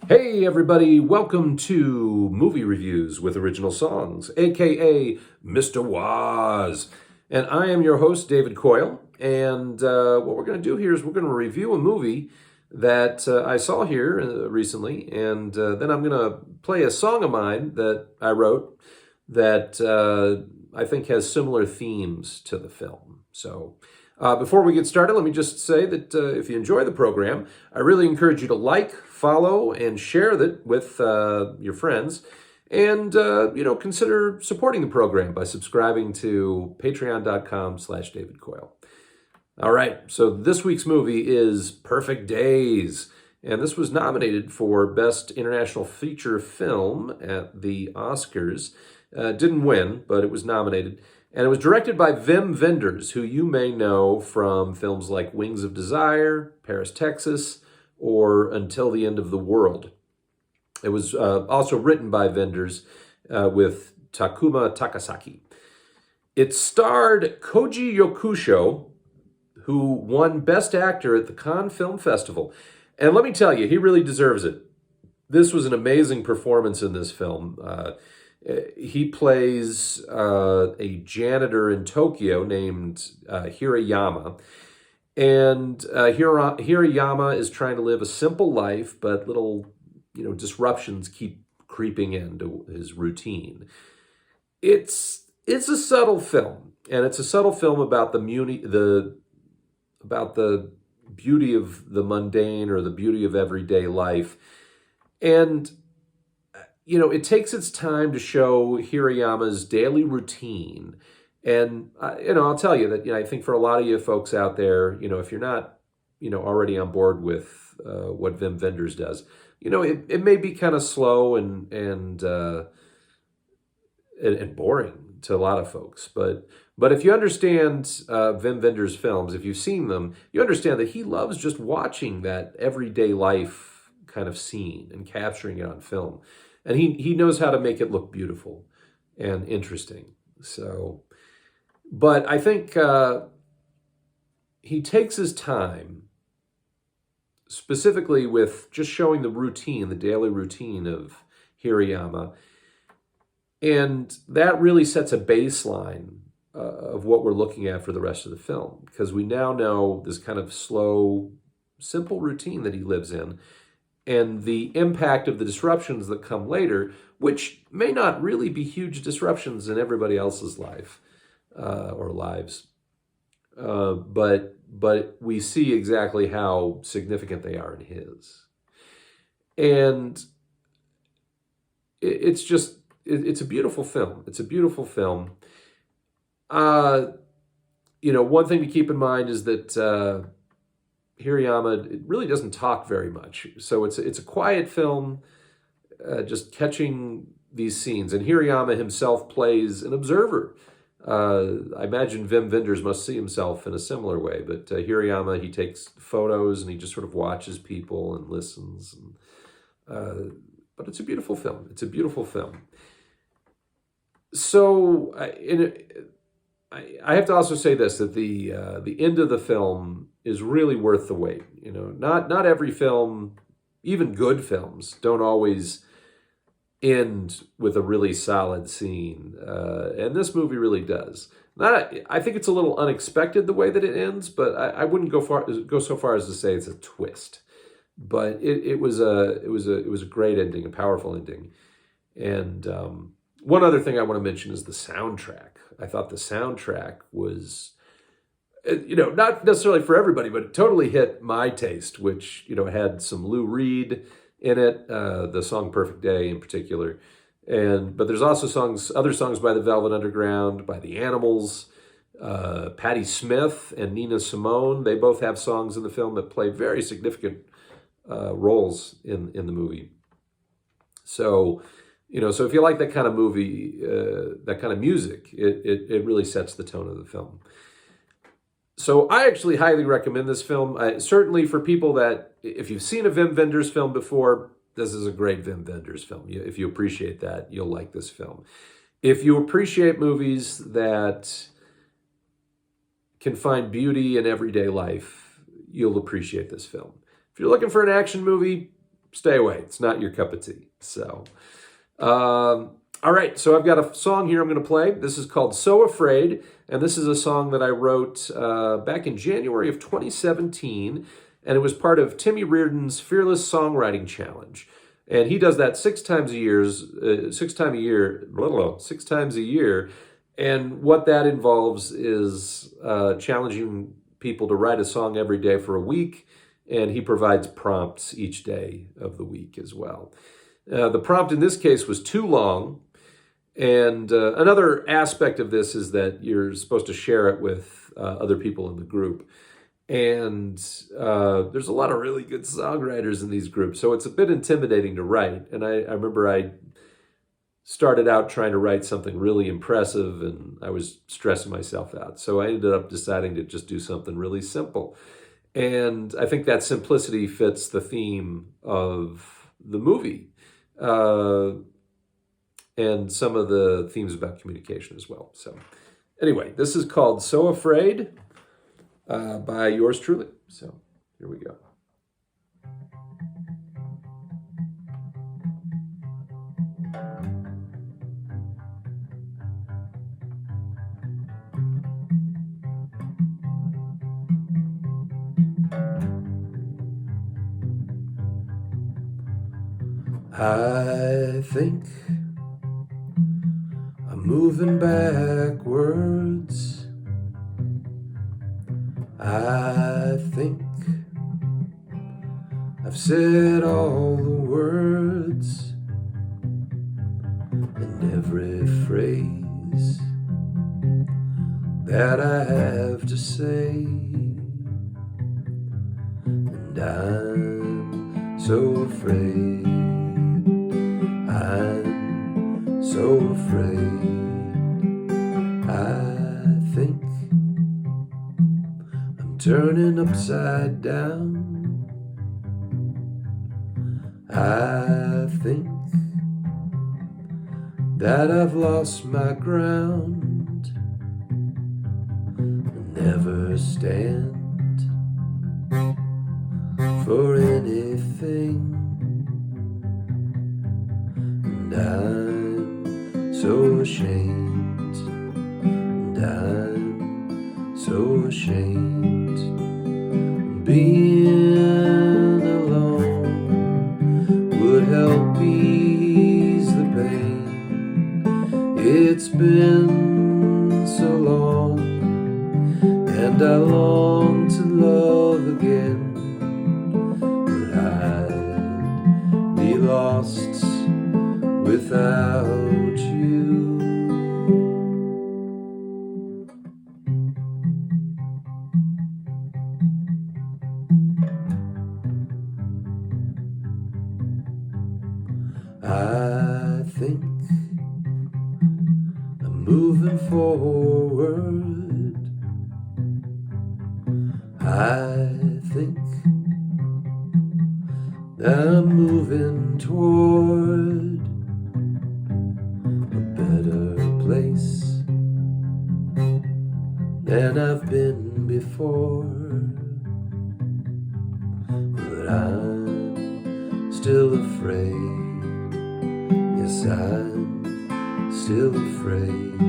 Hey everybody, welcome to Movie Reviews with Original Songs, aka Mr. Waz. And I am your host, David Coyle. And what we're going to do here is we're going to review a movie that I saw here recently. And then I'm going to play a song of mine that I wrote that I think has similar themes to the film. So before we get started, let me just say that if you enjoy the program, I really encourage you to like, follow, and share that with your friends. And, consider supporting the program by subscribing to patreon.com/David Coyle. All right, so this week's movie is Perfect Days. And this was nominated for Best International Feature Film at the Oscars. Didn't win, but it was nominated. And it was directed by Wim Wenders, who you may know from films like Wings of Desire, Paris, Texas, or Until the End of the World. It was also written by Wenders with Takuma Takasaki. It starred Koji Yokusho, who won Best Actor at the Cannes Film Festival. And let me tell you, he really deserves it. This was an amazing performance in this film. He plays a janitor in Tokyo named Hirayama. And Hirayama is trying to live a simple life, but little, disruptions keep creeping into his routine. It's a subtle film, and it's a subtle film about the beauty of the mundane or the beauty of everyday life. And it takes its time to show Hirayama's daily routine. And, I'll tell you that, I think for a lot of you folks out there, if you're not, already on board with what Wim Wenders does, it may be kind of slow and boring to a lot of folks. But if you understand Wim Wenders' films, if you've seen them, you understand that he loves just watching that everyday life kind of scene and capturing it on film. And he knows how to make it look beautiful and interesting. So, but I think he takes his time, specifically with just showing the daily routine of Hirayama. And that really sets a baseline of what we're looking at for the rest of the film, because we now know this kind of slow, simple routine that he lives in, and the impact of the disruptions that come later, which may not really be huge disruptions in everybody else's life or lives, but we see exactly how significant they are in his. And it's a beautiful film. It's a beautiful film. One thing to keep in mind is that Hirayama, it really doesn't talk very much. So it's a quiet film, just catching these scenes. And Hirayama himself plays an observer. I imagine Wim Wenders must see himself in a similar way. But Hirayama, he takes photos and he just sort of watches people and listens. But it's a beautiful film. It's a beautiful film. So I have to also say this, that the end of the film is really worth the wait. Not every film, even good films, don't always end with a really solid scene. And this movie really does. I think it's a little unexpected the way that it ends, but I wouldn't go so far as to say it's a twist. But it was a great ending, a powerful ending. And one other thing I want to mention is the soundtrack. I thought the soundtrack was, not necessarily for everybody, but it totally hit my taste, which, had some Lou Reed in it, the song Perfect Day in particular. But there's also other songs by the Velvet Underground, by the Animals, Patti Smith and Nina Simone. They both have songs in the film that play very significant roles in the movie. So, so if you like that kind of movie, that kind of music, it really sets the tone of the film. So I actually highly recommend this film. Certainly for people that, if you've seen a Wim Wenders film before, this is a great Wim Wenders film. If you appreciate that, you'll like this film. If you appreciate movies that can find beauty in everyday life, you'll appreciate this film. If you're looking for an action movie, stay away. It's not your cup of tea. So, all right. So I've got a song here I'm going to play. This is called So Afraid. And this is a song that I wrote back in January of 2017. And it was part of Timmy Reardon's Fearless Songwriting Challenge. And he does that 6 times a year, 6 times a year, 6 times a year. And what that involves is challenging people to write a song every day for a week. And he provides prompts each day of the week as well. The prompt in this case was too long. And another aspect of this is that you're supposed to share it with other people in the group. And there's a lot of really good songwriters in these groups, so it's a bit intimidating to write. And I remember I started out trying to write something really impressive, and I was stressing myself out. So I ended up deciding to just do something really simple. And I think that simplicity fits the theme of the movie. And some of the themes about communication as well. So anyway, this is called So Afraid by yours truly. So here we go. I think I'm moving backwards. I think I've said all the words and every phrase that I have to say, and I'm so afraid. I'm so afraid. I think I'm turning upside down. I think that I've lost my ground. I never stand for anything. And I'm so ashamed, and I'm so ashamed. Being alone would help ease the pain. It's been so long, and I long to love again, but I'd be lost without you. I think I'm moving forward. I think that I'm moving toward a better place than I've been before. But I'm still afraid. Yes, I'm still afraid.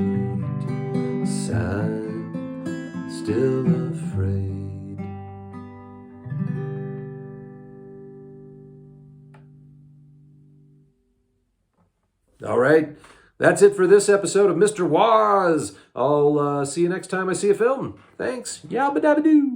Yes, I'm still afraid. All right, that's it for this episode of Mr. Woz. I'll see you next time I see a film. Thanks. Yabba dabba doo.